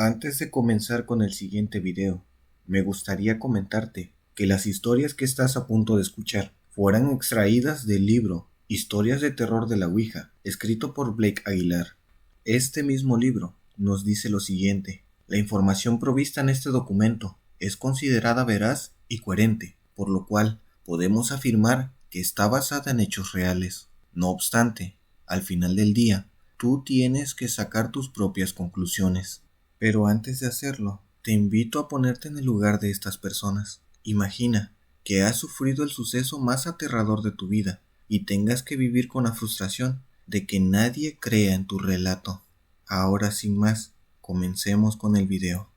Antes de comenzar con el siguiente video, me gustaría comentarte que las historias que estás a punto de escuchar fueron extraídas del libro Historias de Terror de la Ouija, escrito por Blake Aguilar. Este mismo libro nos dice lo siguiente: la información provista en este documento es considerada veraz y coherente, por lo cual podemos afirmar que está basada en hechos reales. No obstante, al final del día, tú tienes que sacar tus propias conclusiones. Pero antes de hacerlo, te invito a ponerte en el lugar de estas personas. Imagina que has sufrido el suceso más aterrador de tu vida y tengas que vivir con la frustración de que nadie crea en tu relato. Ahora sin más, comencemos con el video.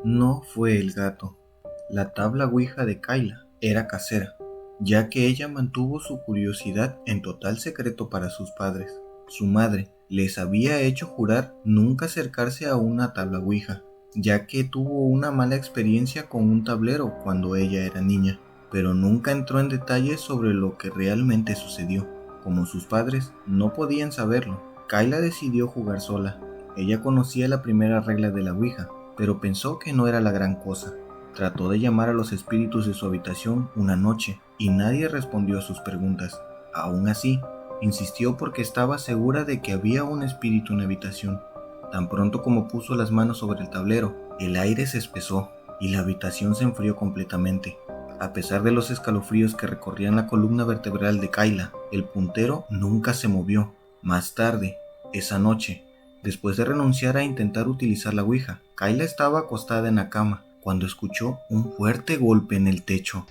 No fue el gato. La tabla Ouija de Kayla era casera, ya que ella mantuvo su curiosidad en total secreto para sus padres. Su madre les había hecho jurar nunca acercarse a una tabla Ouija, ya que tuvo una mala experiencia con un tablero cuando ella era niña, pero nunca entró en detalles sobre lo que realmente sucedió. Como sus padres no podían saberlo, Kayla decidió jugar sola. Ella conocía la primera regla de la Ouija, pero pensó que no era la gran cosa. Trató de llamar a los espíritus de su habitación una noche y nadie respondió a sus preguntas. Aún así, insistió porque estaba segura de que había un espíritu en la habitación. Tan pronto como puso las manos sobre el tablero, el aire se espesó y la habitación se enfrió completamente. A pesar de los escalofríos que recorrían la columna vertebral de Kayla, el puntero nunca se movió. Más tarde, esa noche, después de renunciar a intentar utilizar la Ouija, Kayla estaba acostada en la cama cuando escuchó un fuerte golpe en el techo.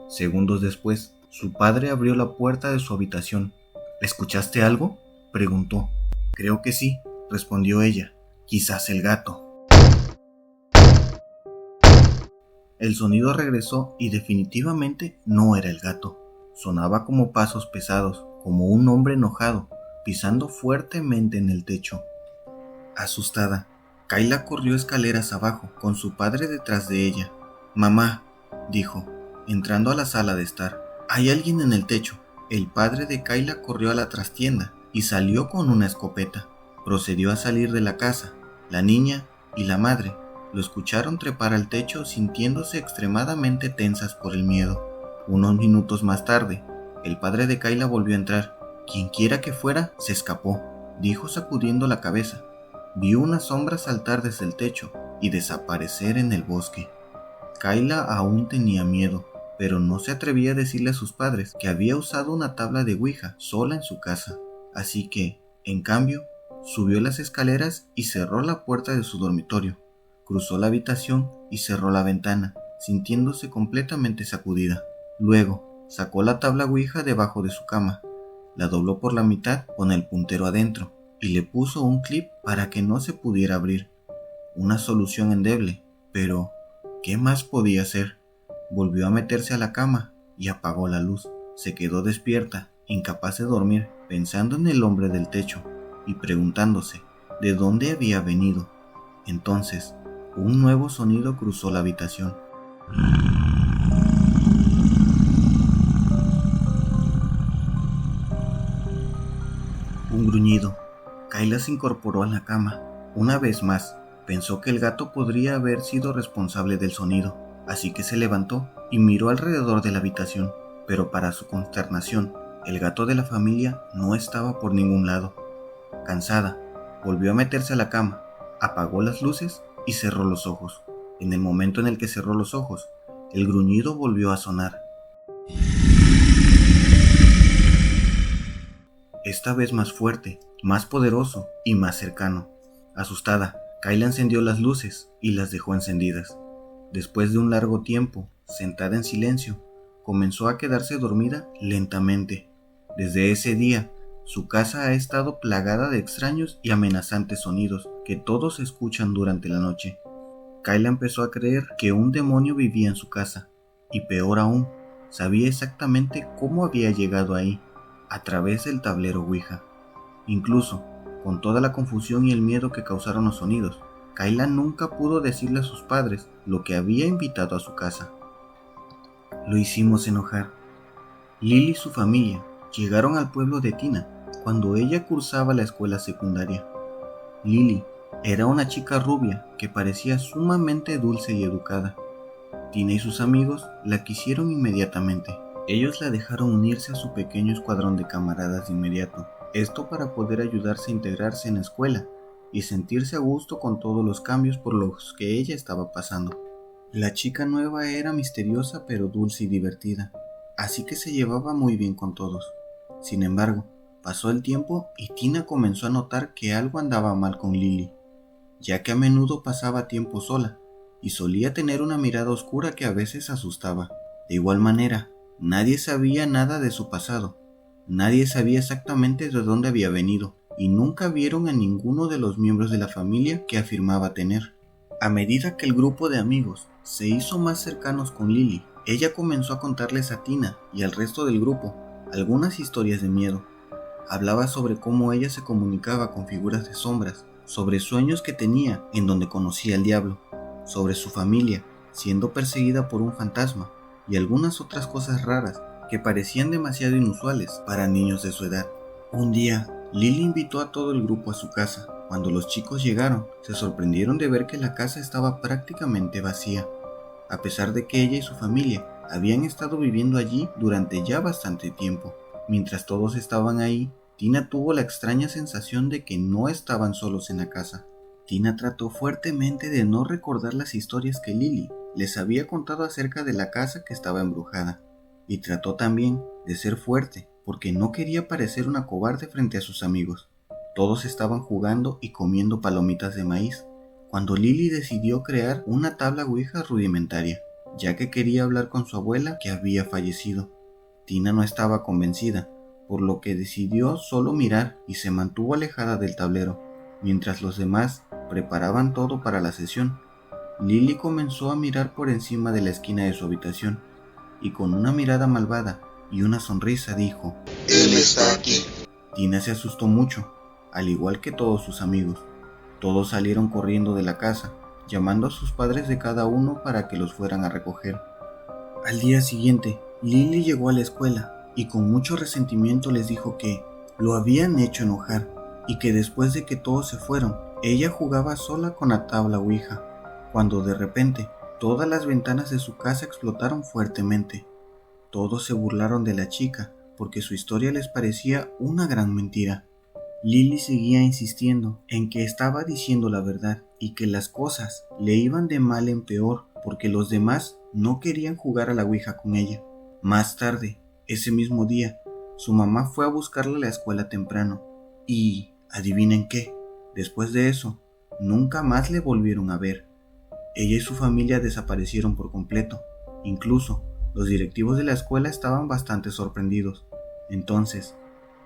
Segundos después, su padre abrió la puerta de su habitación. ¿Escuchaste algo?, preguntó. Creo que sí, respondió ella. Quizás el gato. El sonido regresó y definitivamente no era el gato. Sonaba como pasos pesados, como un hombre enojado, pisando fuertemente en el techo. Asustada, Kayla corrió escaleras abajo, con su padre detrás de ella. Mamá, dijo, entrando a la sala de estar. Hay alguien en el techo. El padre de Kayla corrió a la trastienda y salió con una escopeta. Procedió a salir de la casa. La niña y la madre lo escucharon trepar al techo sintiéndose extremadamente tensas por el miedo. Unos minutos más tarde, el padre de Kayla volvió a entrar. Quienquiera que fuera, se escapó, dijo sacudiendo la cabeza. Vio una sombra saltar desde el techo y desaparecer en el bosque. Kayla aún tenía miedo, pero no se atrevía a decirle a sus padres que había usado una tabla de Ouija sola en su casa. Así que, en cambio, subió las escaleras y cerró la puerta de su dormitorio. Cruzó la habitación y cerró la ventana, sintiéndose completamente sacudida. Luego, sacó la tabla Ouija debajo de su cama, la dobló por la mitad con el puntero adentro y le puso un clip para que no se pudiera abrir. Una solución endeble, pero ¿qué más podía hacer? Volvió a meterse a la cama y apagó la luz. Se quedó despierta, incapaz de dormir, pensando en el hombre del techo y preguntándose de dónde había venido. Entonces, un nuevo sonido cruzó la habitación. Un gruñido. Kayla se incorporó a la cama. Una vez más, pensó que el gato podría haber sido responsable del sonido, así que se levantó y miró alrededor de la habitación, pero para su consternación, el gato de la familia no estaba por ningún lado. Cansada, volvió a meterse a la cama, apagó las luces y cerró los ojos. En el momento en el que cerró los ojos, el gruñido volvió a sonar. Esta vez más fuerte, más poderoso y más cercano. Asustada, Kayla encendió las luces y las dejó encendidas. Después de un largo tiempo, sentada en silencio, comenzó a quedarse dormida lentamente. Desde ese día, su casa ha estado plagada de extraños y amenazantes sonidos que todos escuchan durante la noche. Kayla empezó a creer que un demonio vivía en su casa, y peor aún, sabía exactamente cómo había llegado ahí, a través del tablero Ouija. Incluso, con toda la confusión y el miedo que causaron los sonidos, Kayla nunca pudo decirle a sus padres lo que había invitado a su casa. Lo hicimos enojar. Lily y su familia llegaron al pueblo de Tina cuando ella cursaba la escuela secundaria. Lily Era una chica rubia que parecía sumamente dulce y educada. Tina y sus amigos la quisieron inmediatamente. Ellos la dejaron unirse a su pequeño escuadrón de camaradas de inmediato, esto para poder ayudarse a integrarse en la escuela y sentirse a gusto con todos los cambios por los que ella estaba pasando. La chica nueva era misteriosa pero dulce y divertida, así que se llevaba muy bien con todos. Sin embargo, pasó el tiempo y Tina comenzó a notar que algo andaba mal con Lily, ya que a menudo pasaba tiempo sola y solía tener una mirada oscura que a veces asustaba. De igual manera, nadie sabía nada de su pasado, nadie sabía exactamente de dónde había venido y nunca vieron a ninguno de los miembros de la familia que afirmaba tener. A medida que el grupo de amigos se hizo más cercanos con Lily, ella comenzó a contarles a Tina y al resto del grupo algunas historias de miedo. Hablaba sobre cómo ella se comunicaba con figuras de sombras, sobre sueños que tenía en donde conocía al diablo, sobre su familia siendo perseguida por un fantasma y algunas otras cosas raras que parecían demasiado inusuales para niños de su edad. Un día, Lily invitó a todo el grupo a su casa. Cuando los chicos llegaron, se sorprendieron de ver que la casa estaba prácticamente vacía, a pesar de que ella y su familia habían estado viviendo allí durante ya bastante tiempo. Mientras todos estaban ahí, Tina tuvo la extraña sensación de que no estaban solos en la casa. Tina trató fuertemente de no recordar las historias que Lily les había contado acerca de la casa que estaba embrujada, y trató también de ser fuerte porque no quería parecer una cobarde frente a sus amigos. Todos estaban jugando y comiendo palomitas de maíz, cuando Lily decidió crear una tabla ouija rudimentaria, ya que quería hablar con su abuela que había fallecido. Tina no estaba convencida, por lo que decidió solo mirar y se mantuvo alejada del tablero, mientras los demás preparaban todo para la sesión. Lily comenzó a mirar por encima de la esquina de su habitación, y con una mirada malvada y una sonrisa dijo: Él está aquí. Tina se asustó mucho, al igual que todos sus amigos. Todos salieron corriendo de la casa, llamando a sus padres de cada uno para que los fueran a recoger. Al día siguiente, Lily llegó a la escuela y con mucho resentimiento les dijo que lo habían hecho enojar y que después de que todos se fueron, ella jugaba sola con la tabla ouija, cuando de repente todas las ventanas de su casa explotaron fuertemente. Todos se burlaron de la chica porque su historia les parecía una gran mentira. Lily seguía insistiendo en que estaba diciendo la verdad y que las cosas le iban de mal en peor porque los demás no querían jugar a la ouija con ella. Más tarde, ese mismo día, su mamá fue a buscarla a la escuela temprano y, adivinen qué, después de eso, nunca más le volvieron a ver. Ella y su familia desaparecieron por completo. Incluso, los directivos de la escuela estaban bastante sorprendidos. Entonces,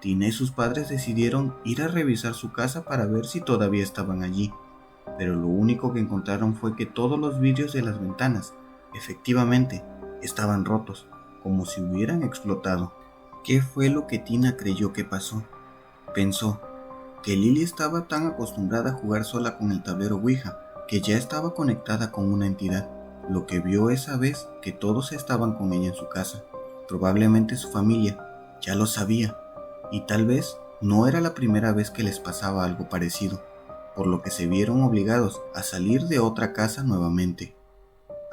Tina y sus padres decidieron ir a revisar su casa para ver si todavía estaban allí, pero lo único que encontraron fue que todos los vidrios de las ventanas, efectivamente, estaban rotos, como si hubieran explotado. ¿Qué fue lo que Tina creyó que pasó? Pensó que Lily estaba tan acostumbrada a jugar sola con el tablero ouija que ya estaba conectada con una entidad. Lo que vio esa vez que todos estaban con ella en su casa. Probablemente su familia ya lo sabía, y tal vez no era la primera vez que les pasaba algo parecido, por lo que se vieron obligados a salir de otra casa nuevamente.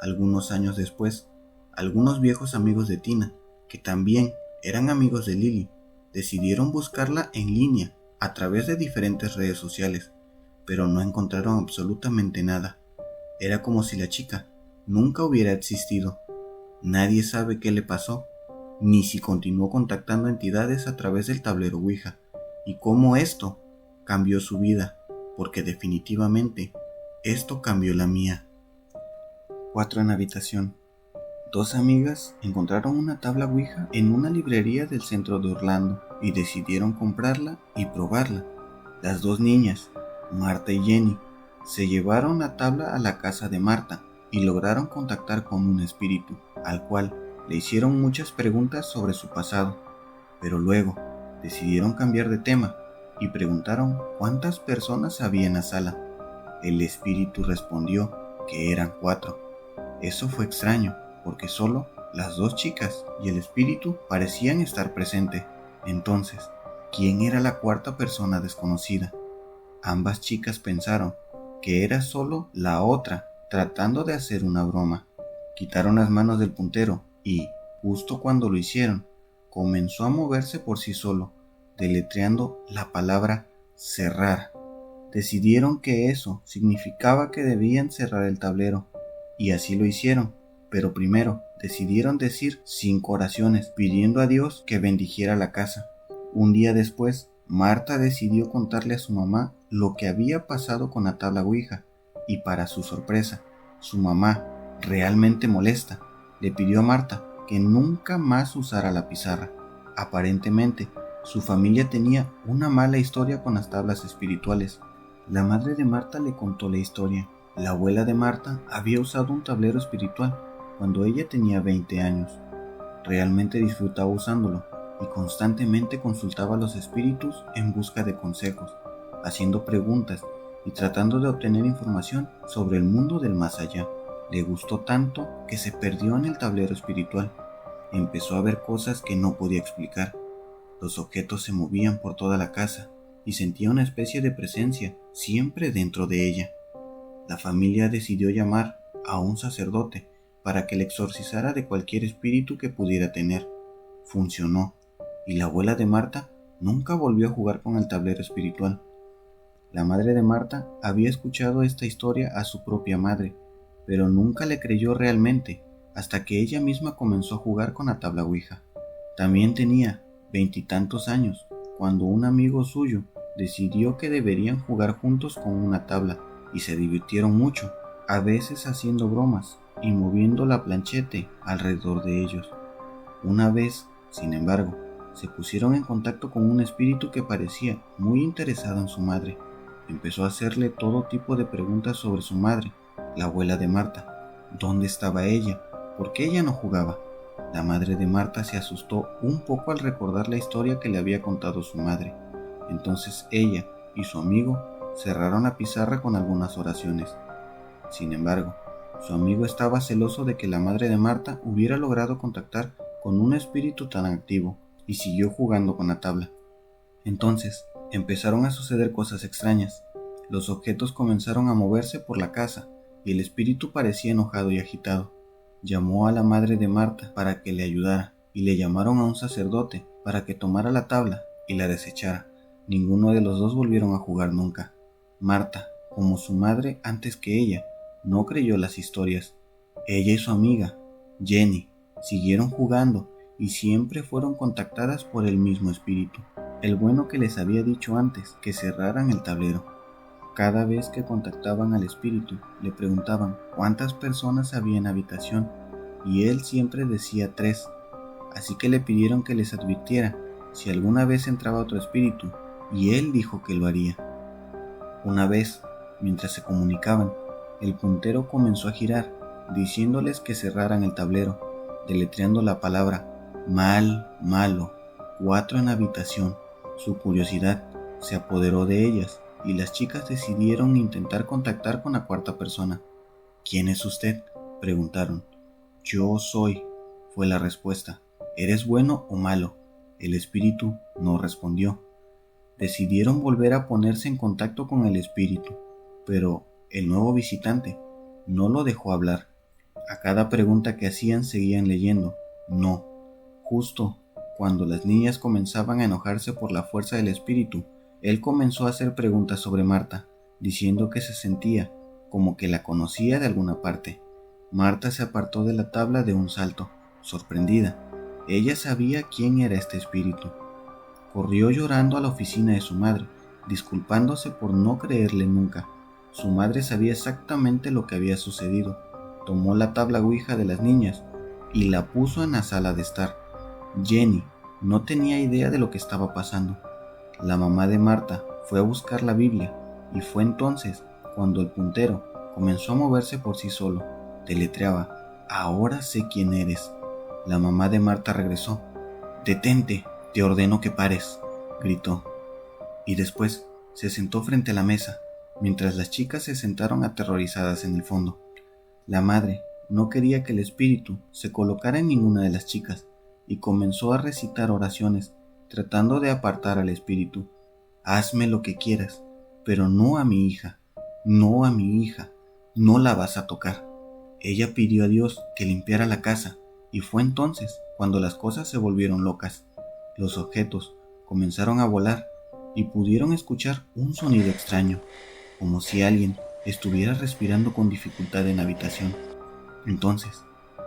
Algunos años después, algunos viejos amigos de Tina, que también eran amigos de Lily, decidieron buscarla en línea a través de diferentes redes sociales, pero no encontraron absolutamente nada. Era como si la chica nunca hubiera existido. Nadie sabe qué le pasó, ni si continuó contactando entidades a través del tablero ouija, y cómo esto cambió su vida, porque definitivamente esto cambió la mía. 4 en habitación. 2 amigas encontraron una tabla ouija en una librería del centro de Orlando y decidieron comprarla y probarla. Las 2 niñas, Marta y Jenny, se llevaron la tabla a la casa de Marta y lograron contactar con un espíritu, al cual le hicieron muchas preguntas sobre su pasado, pero luego decidieron cambiar de tema y preguntaron cuántas personas había en la sala. El espíritu respondió que eran 4. Eso fue extraño, porque solo las 2 chicas y el espíritu parecían estar presentes. Entonces, ¿quién era la cuarta persona desconocida? Ambas chicas pensaron que era solo la otra tratando de hacer una broma. Quitaron las manos del puntero y, justo cuando lo hicieron, comenzó a moverse por sí solo, deletreando la palabra cerrar. Decidieron que eso significaba que debían cerrar el tablero, y así lo hicieron, pero primero decidieron decir 5 oraciones pidiendo a Dios que bendijera la casa. Un día después, Marta decidió contarle a su mamá lo que había pasado con la tabla Ouija, y para su sorpresa, su mamá, realmente molesta, le pidió a Marta que nunca más usara la pizarra. Aparentemente, su familia tenía una mala historia con las tablas espirituales. La madre de Marta le contó la historia. La abuela de Marta había usado un tablero espiritual cuando ella tenía 20 años. Realmente disfrutaba usándolo y constantemente consultaba a los espíritus en busca de consejos, haciendo preguntas y tratando de obtener información sobre el mundo del más allá. Le gustó tanto que se perdió en el tablero espiritual. Empezó a ver cosas que no podía explicar. Los objetos se movían por toda la casa y sentía una especie de presencia siempre dentro de ella. La familia decidió llamar a un sacerdote para que le exorcizara de cualquier espíritu que pudiera tener. Funcionó, y la abuela de Marta nunca volvió a jugar con el tablero espiritual. La madre de Marta había escuchado esta historia a su propia madre, pero nunca le creyó realmente hasta que ella misma comenzó a jugar con la tabla Ouija. También tenía 20 y tantos años cuando un amigo suyo decidió que deberían jugar juntos con una tabla y se divirtieron mucho, a veces haciendo bromas y moviendo la planchete alrededor de ellos. Una vez, sin embargo, se pusieron en contacto con un espíritu que parecía muy interesado en su madre. Empezó a hacerle todo tipo de preguntas sobre su madre, la abuela de Marta. ¿Dónde estaba ella? ¿Por qué ella no jugaba? La madre de Marta se asustó un poco al recordar la historia que le había contado su madre. Entonces ella y su amigo cerraron la pizarra con algunas oraciones. Sin embargo, su amigo estaba celoso de que la madre de Marta hubiera logrado contactar con un espíritu tan activo y siguió jugando con la tabla. Entonces, empezaron a suceder cosas extrañas. Los objetos comenzaron a moverse por la casa y el espíritu parecía enojado y agitado. Llamó a la madre de Marta para que le ayudara y le llamaron a un sacerdote para que tomara la tabla y la desechara. Ninguno de los dos volvieron a jugar nunca. Marta, como su madre antes que ella, no creyó las historias. Ella y su amiga, Jenny, siguieron jugando y siempre fueron contactadas por el mismo espíritu, el bueno que les había dicho antes que cerraran el tablero. Cada vez que contactaban al espíritu, le preguntaban cuántas personas había en la habitación y él siempre decía 3, así que le pidieron que les advirtiera si alguna vez entraba otro espíritu y él dijo que lo haría. Una vez, mientras se comunicaban, el puntero comenzó a girar, diciéndoles que cerraran el tablero, deletreando la palabra mal, malo, 4 en la habitación. Su curiosidad se apoderó de ellas y las chicas decidieron intentar contactar con la cuarta persona. ¿Quién es usted?, preguntaron. Yo soy, fue la respuesta. ¿Eres bueno o malo? El espíritu no respondió. Decidieron volver a ponerse en contacto con el espíritu, pero el nuevo visitante no lo dejó hablar. A cada pregunta que hacían seguían leyendo no. Justo cuando las niñas comenzaban a enojarse por la fuerza del espíritu, él comenzó a hacer preguntas sobre Marta, diciendo que se sentía como que la conocía de alguna parte. Marta se apartó de la tabla de un salto, sorprendida. Ella sabía quién era este espíritu. Corrió llorando a la oficina de su madre, disculpándose por no creerle nunca. Su madre sabía exactamente lo que había sucedido. Tomó la tabla Ouija de las niñas y la puso en la sala de estar. Jenny no tenía idea de lo que estaba pasando. La mamá de Marta fue a buscar la Biblia y fue entonces cuando el puntero comenzó a moverse por sí solo. Deletreaba: ahora sé quién eres. La mamá de Marta regresó. Detente, te ordeno que pares, gritó. Y después se sentó frente a la mesa, mientras las chicas se sentaron aterrorizadas en el fondo. La madre no quería que el espíritu se colocara en ninguna de las chicas y comenzó a recitar oraciones, tratando de apartar al espíritu. Hazme lo que quieras, pero no a mi hija. no a mi hija, no la vas a tocar. Ella pidió a Dios que limpiara la casa y fue entonces cuando las cosas se volvieron locas. Los objetos comenzaron a volar y pudieron escuchar un sonido extraño, como si alguien estuviera respirando con dificultad en la habitación. Entonces,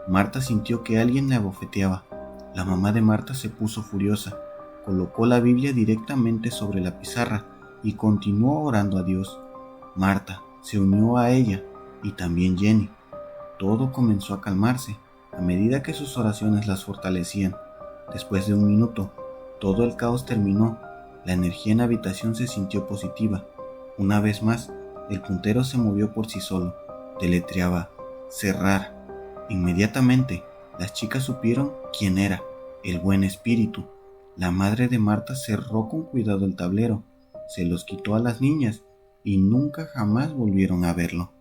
Marta sintió que alguien la abofeteaba. La mamá de Marta se puso furiosa, colocó la Biblia directamente sobre la pizarra y continuó orando a Dios. Marta se unió a ella y también Jenny. Todo comenzó a calmarse a medida que sus oraciones las fortalecían. Después de un minuto, todo el caos terminó. La energía en la habitación se sintió positiva. Una vez más, el puntero se movió por sí solo. Deletreaba cerrar. Inmediatamente, las chicas supieron quién era, el buen espíritu. La madre de Marta cerró con cuidado el tablero, se los quitó a las niñas y nunca jamás volvieron a verlo.